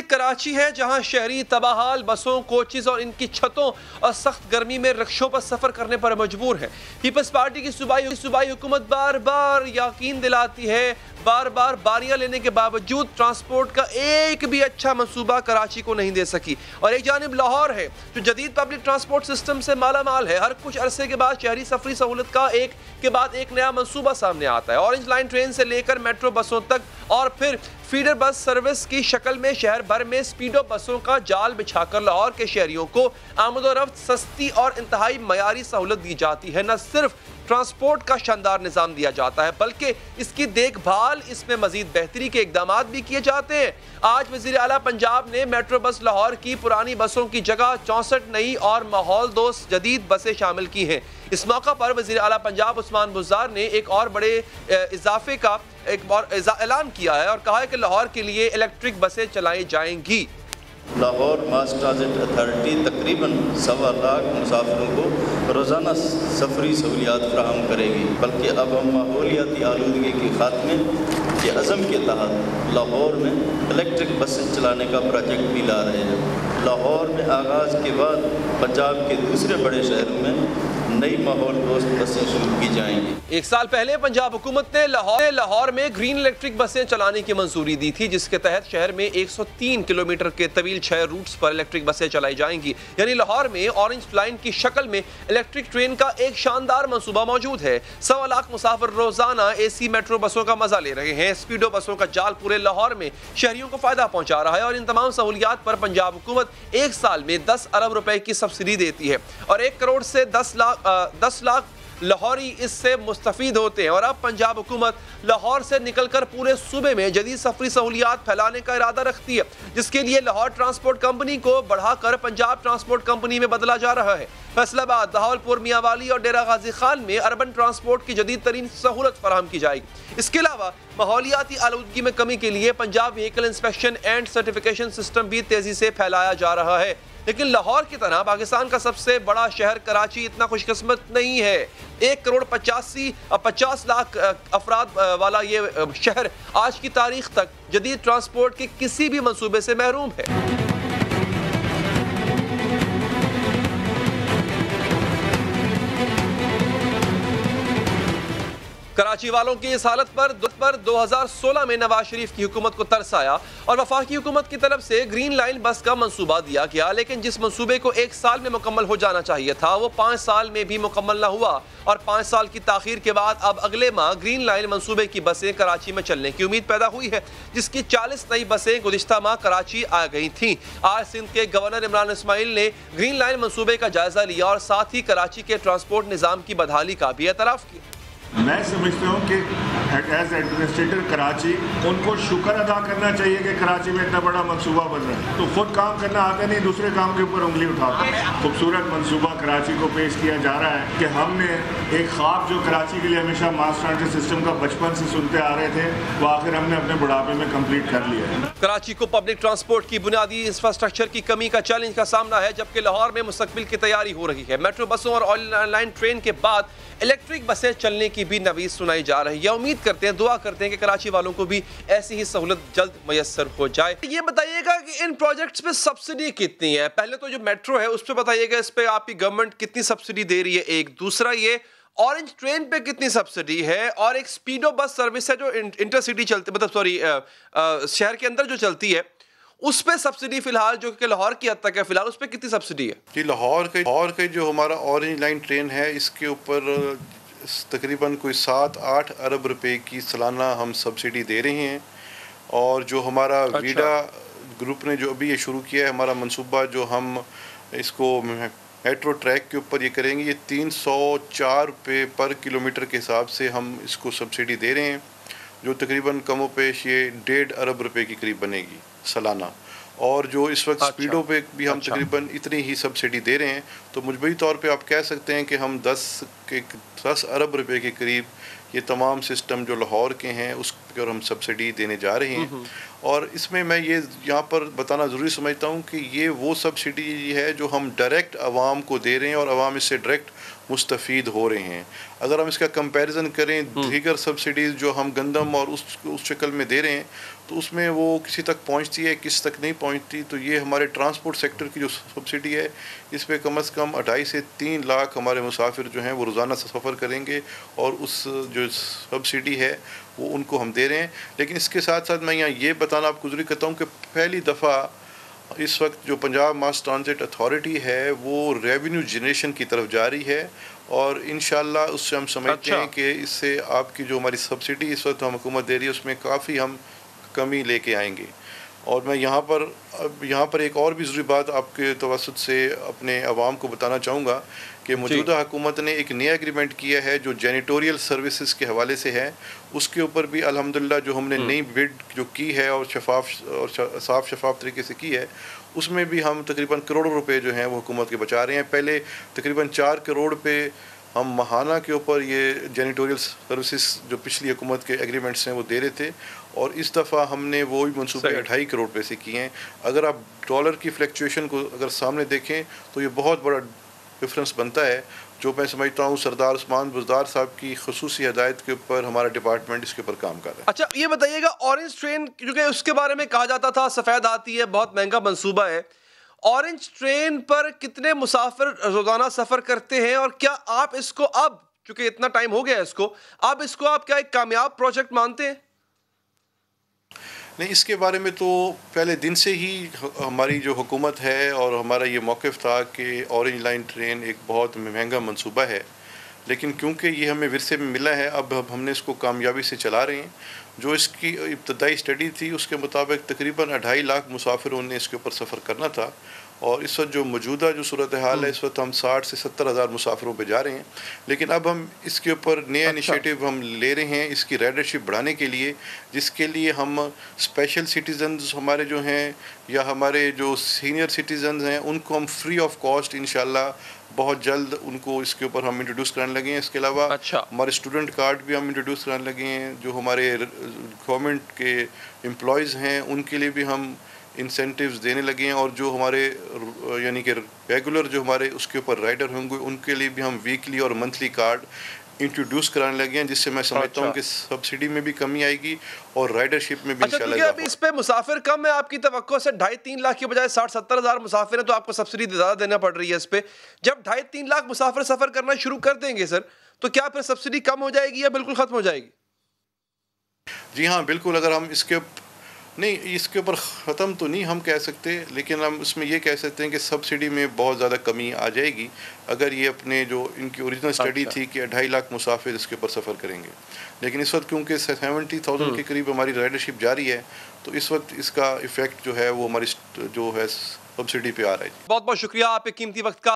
کراچی ہے جہاں شہری تباہال بسوں، کوچز اور ان کی چھتوں اور سخت گرمی میں رکشوں پر سفر کرنے پر مجبور ہے۔ پیپلز پارٹی کی صوبائی حکومت بار بار یقین دلاتی ہے، بار بار باریاں لینے کے باوجود ٹرانسپورٹ کا ایک بھی اچھا منصوبہ کراچی کو نہیں دے سکی۔ اور ایک جانب لاہور ہے جو جدید پبلک ٹرانسپورٹ سسٹم سے مالا مال ہے۔ ہر کچھ عرصے کے بعد شہری سفری سہولت کا ایک کے بعد ایک نیا منصوبہ سامنے آتا ہے۔ اورنج لائن ٹرین سے لے کر میٹرو بسوں تک اور پھر فیڈر بس سروس کی شکل میں شہر بھر میں سپیڈو بسوں کا جال بچھا کر لاہور کے شہریوں کو آمد و رفت سستی اور انتہائی معیاری سہولت دی جاتی ہے۔ نہ صرف ٹرانسپورٹ کا شاندار نظام دیا جاتا ہے بلکہ اس کی دیکھ بھال، اس میں مزید بہتری کے اقدامات بھی کیے جاتے ہیں۔ آج وزیر اعلیٰ پنجاب نے میٹرو بس لاہور کی پرانی بسوں کی جگہ 64 نئی اور ماحول دوست جدید بسیں شامل کی ہیں۔ اس موقع پر وزیر اعلیٰ پنجاب عثمان بزدار نے ایک اور بڑے اضافے کا اعلان کیا ہے اور کہا ہے کہ لاہور کے لیے الیکٹرک بسیں چلائی جائیں گی۔ لاہور ماس ٹرانزٹ اتھارٹی تقریباً 1.25 لاکھ مسافروں کو روزانہ سفری سہولیات فراہم کرے گی، بلکہ اب ہم ماحولیاتی آلودگی کے خاتمے کے عزم کے تحت لاہور میں الیکٹرک بسیں چلانے کا پروجیکٹ بھی لا رہے ہیں۔ لاہور میں آغاز کے بعد پنجاب کے دوسرے بڑے شہروں میں نئی ماحول دوست بسیں شروع کی جائیں گی۔ ایک سال پہلے پنجاب حکومت نے لاہور میں گرین الیکٹرک بسیں چلانے کی منظوری دی تھی، جس کے تحت شہر میں 103 کلومیٹر کے طویل 6 روٹس پر الیکٹرک بسیں چلائی جائیں گی۔ یعنی لاہور میں اورنج لائن کی شکل میں الیکٹرک ٹرین کا ایک شاندار منصوبہ موجود ہے۔ 1.25 لاکھ مسافر روزانہ اے سی میٹرو بسوں کا مزہ لے رہے ہیں۔ سپیڈو بسوں کا جال پورے لاہور میں شہریوں کو فائدہ پہنچا رہا ہے اور ان تمام سہولیات پر پنجاب حکومت ایک سال میں 10 ارب روپے کی سبسڈی دیتی ہے اور 1 کروڑ سے 10 لاکھ لاہوری اس سے مستفید ہوتے ہیں۔ اور اب پنجاب حکومت لاہور سے نکل کر پورے صوبے میں جدید سفری سہولیات پھیلانے کا ارادہ رکھتی ہے، جس کے لیے لاہور ٹرانسپورٹ کمپنی کو بڑھا کر پنجاب ٹرانسپورٹ کمپنی میں بدلا جا رہا ہے۔ فیصل آباد، بہاولپور، میاں والی اور ڈیرہ غازی خان میں اربن ٹرانسپورٹ کی جدید ترین سہولت فراہم کی جائے گی۔ اس کے علاوہ ماحولیاتی آلودگی میں کمی کے لیے Punjab vehicle inspection and certification system بھی تیزی سے پھیلایا جا رہا ہے۔ لیکن لاہور کی طرح پاکستان کا سب سے بڑا شہر کراچی اتنا خوش قسمت نہیں ہے۔ 1 کروڑ 50 لاکھ افراد والا یہ شہر آج کی تاریخ تک جدید ٹرانسپورٹ کے کسی بھی منصوبے سے محروم ہے۔ کراچی والوں کی اس حالت پر 2016 میں نواز شریف کی حکومت کو ترس آیا اور وفاقی حکومت کی طرف سے گرین لائن بس کا منصوبہ دیا گیا، لیکن جس منصوبے کو 1 سال میں مکمل ہو جانا چاہیے تھا وہ 5 سال میں بھی مکمل نہ ہوا اور 5 سال کی تاخیر کے بعد اب اگلے ماہ گرین لائن منصوبے کی بسیں کراچی میں چلنے کی امید پیدا ہوئی ہے، جس کی 40 نئی بسیں گزشتہ ماہ کراچی آ گئی تھیں۔ آج سندھ کے گورنر عمران اسماعیل نے گرین لائن منصوبے کا جائزہ لیا اور ساتھ ہی کراچی کے ٹرانسپورٹ نظام کی بحالی کا بھی اعتراف کیا۔ میں سمجھتا ہوں کہ ایز ایڈمنسٹریٹر کراچی ان کو شکر ادا کرنا چاہیے کہ کراچی میں اتنا بڑا منصوبہ بن رہا ہے، تو خود کام کرنا آتا نہیں، دوسرے کام کے اوپر انگلی اٹھاتا ہے۔ خوبصورت منصوبہ کراچی کو پیش کیا جا رہا ہے کہ ہم نے ایک خواب جو کراچی کے لیے ہمیشہ ماس ٹرانزٹ سسٹم کا بچپن سے سنتے آ رہے تھے، وہ آخر ہم نے اپنے بڑھاپے میں کمپلیٹ کر لیا ہے۔ کراچی کو پبلک ٹرانسپورٹ کی بنیادی انفراسٹرکچر کی کمی کا چیلنج کا سامنا ہے، جبکہ لاہور میں مستقبل کی تیاری ہو رہی ہے۔ میٹرو بسوں اور آن لائن ٹرین کے بعد الیکٹرک بسیں چلنے کی بھی نوید سنائی جا رہی ہے۔ امید کرتے ہیں، دعا کرتے ہیں کہ کراچی والوں کو بھی ایسی ہی سہولت جلد میسر ہو جائے۔ یہ بتائیے گا کہ ان پروجیکٹس پہ سبسڈی کتنی ہے؟ پہلے تو جو میٹرو ہے اس پہ بتائیے گا، اس پہ آپ کی گورنمنٹ کتنی سبسڈی دے رہی ہے؟ ایک دوسرا یہ اورنج ٹرین پہ کتنی سبسڈی ہے؟ اور ایک سپیڈو بس سروس ہے جو انٹر سٹی چلتی، شہر کے اندر جو چلتی ہے، اس پہ سبسڈی فی الحال جو کہ لاہور کی حد تک ہے، فی الحال اس پہ کتنی سبسڈی ہے؟ جی، لاہور کے جو ہمارا اورنج لائن ٹرین ہے، اس کے اوپر تقریباً کوئی 7-8 ارب روپے کی سالانہ ہم سبسڈی دے رہے ہیں۔ اور جو ہمارا ویڈا گروپ نے جو ابھی یہ شروع کیا ہے ہمارا منصوبہ، جو ہم اس کو میٹرو ٹریک کے اوپر یہ کریں گے، یہ 304 روپے پر کلومیٹر کے حساب سے ہم اس کو سبسڈی دے رہے ہیں، جو تقریباً کم و بیش یہ 1.5 ارب روپے کے قریب بنے گی سالانہ۔ اور جو اس وقت سپیڈو پہ بھی ہم تقریباً اتنی ہی سبسڈی دے رہے ہیں، تو مجموعی طور پہ آپ کہہ سکتے ہیں کہ ہم 10 ارب روپے کے قریب یہ تمام سسٹم جو لاہور کے ہیں اس پر ہم سبسڈی دینے جا رہے ہیں۔ اور اس میں یہ یہاں پر بتانا ضروری سمجھتا ہوں کہ یہ وہ سبسڈی ہے جو ہم ڈائریکٹ عوام کو دے رہے ہیں اور عوام اس سے ڈائریکٹ مستفید ہو رہے ہیں. اگر ہم اس کا کمپیریزن کریں دیگر سبسڈیز جو ہم گندم اور اس شکل میں دے رہے ہیں تو اس میں وہ کسی تک پہنچتی ہے کس تک نہیں پہنچتی. تو یہ ہمارے ٹرانسپورٹ سیکٹر کی جو سبسڈی ہے اس پہ کم از کم 2.5 سے 3 لاکھ ہمارے مسافر جو ہیں وہ روزانہ سفر کریں گے اور اس جو سبسڈی ہے وہ ان کو ہم دے رہے ہیں. لیکن اس کے ساتھ ساتھ میں یہاں یہ بتانا آپ کو ضروری کرتا ہوں کہ پہلی دفعہ اس وقت جو پنجاب ماس ٹرانزٹ اتھارٹی ہے وہ ریونیو جنریشن کی طرف جاری ہے اور انشاءاللہ اس سے ہم سمجھتے ہیں کہ اس سے آپ کی جو ہماری سبسڈی اس وقت ہم حکومت دے رہی ہے اس میں کافی ہم کمی لے کے آئیں گے. اور میں یہاں پر ایک اور بھی ضروری بات آپ کے توسط سے اپنے عوام کو بتانا چاہوں گا کہ موجودہ حکومت نے ایک نیا ایگریمنٹ کیا ہے جو جینیٹوریل سروسز کے حوالے سے ہے. اس کے اوپر بھی الحمدللہ جو ہم نے نئی بڈ جو کی ہے اور صاف شفاف طریقے سے کی ہے اس میں بھی ہم تقریباً کروڑوں روپے جو ہیں وہ حکومت کے بچا رہے ہیں. پہلے تقریباً 4 کروڑ پہ ہم ماہانہ کے اوپر یہ جینیٹوریل سروسز جو پچھلی حکومت کے ایگریمنٹس ہیں وہ دے رہے تھے اور اس دفعہ ہم نے وہی منصوبے 2.5 کروڑ پہ سے کیے ہیں. اگر آپ ڈالر کی فلیکچویشن کو اگر سامنے دیکھیں تو یہ بہت بڑا ڈفرنس بنتا ہے جو میں سمجھتا ہوں سردار عثمان بزدار صاحب کی خصوصی ہدایت کے اوپر ہمارا ڈپارٹمنٹ اس کے اوپر کام کر رہا ہے. اچھا یہ بتائیے گا اورنج ٹرین کیونکہ اس کے بارے میں کہا جاتا تھا سفید آتی ہے بہت مہنگا منصوبہ ہے, اورنج ٹرین پر کتنے مسافر روزانہ سفر کرتے ہیں اور کیا آپ اس کو اب چونکہ اتنا ٹائم ہو گیا ہے اس کو آپ کیا ایک کامیاب پروجیکٹ مانتے ہیں؟ نہیں, اس کے بارے میں تو پہلے دن سے ہی ہماری جو حکومت ہے اور ہمارا یہ موقف تھا کہ اورنج لائن ٹرین ایک بہت مہنگا منصوبہ ہے, لیکن کیونکہ یہ ہمیں ورثے میں ملا ہے اب ہم نے اس کو کامیابی سے چلا رہے ہیں. جو اس کی ابتدائی اسٹڈی تھی اس کے مطابق تقریباً 2.5 لاکھ مسافروں نے اس کے اوپر سفر کرنا تھا اور اس وقت جو موجودہ جو صورتحال ہے اس وقت ہم 60 سے 70 ہزار مسافروں پہ جا رہے ہیں. لیکن اب ہم اس کے اوپر نیا انیشیٹو ہم لے رہے ہیں اس کی رائڈرشپ بڑھانے کے لیے, جس کے لیے ہم اسپیشل سٹیزنز ہمارے جو ہیں یا ہمارے جو سینئر سٹیزنز ہیں ان کو ہم فری آف کاسٹ انشاءاللہ بہت جلد ان کو اس کے اوپر ہم انٹروڈیوس کرانے لگے ہیں. اس کے علاوہ ہمارے اسٹوڈنٹ کارڈ بھی ہم انٹروڈیوس کرانے لگے ہیں. جو ہمارے گورنمنٹ کے امپلائیز ہیں ان کے لیے بھی ہم انسینٹیوز دینے لگے ہیں اور جو ہمارے یعنی کہ ریگولر جو ہمارے اس کے اوپر رائڈر ہوں گے ان کے لیے بھی ہم ویکلی اور منتھلی کارڈ انٹروڈیوس کرانے لگے ہیں, جس سے میں سمجھتا ہوں کہ سبسڈی میں بھی کمی آئے گی اور رائڈرشپ میں بھی انشاءاللہ اچھا ابھی اس پہ مسافر کم ہے آپ کی توقع سے 2.5-3 لاکھ کی بجائے 60-70 ہزار مسافر ہیں تو آپ کو سبسڈی زیادہ دینا پڑ رہی ہے اس پہ. جب 2.5-3 لاکھ مسافر سفر کرنا شروع کر دیں گے سر تو کیا پھر سبسڈی کم ہو جائے گی یا بالکل ختم ہو جائے گی؟ جی ہاں بالکل, اگر ہم اس کے اوپر ختم تو نہیں ہم کہہ سکتے, لیکن ہم اس میں یہ کہہ سکتے ہیں کہ سبسڈی میں بہت زیادہ کمی آ جائے گی اگر یہ اپنے جو ان کی اوریجنل اسٹڈی تھی کہ 2.5 لاکھ مسافر اس کے اوپر سفر کریں گے. لیکن اس وقت کیونکہ 70,000 کے قریب ہماری رائڈرشپ جاری ہے تو اس وقت اس کا ایفیکٹ جو ہے وہ ہماری جو ہے سبسڈی پہ آ رہا ہے. بہت بہت شکریہ آپ کے قیمتی وقت کا.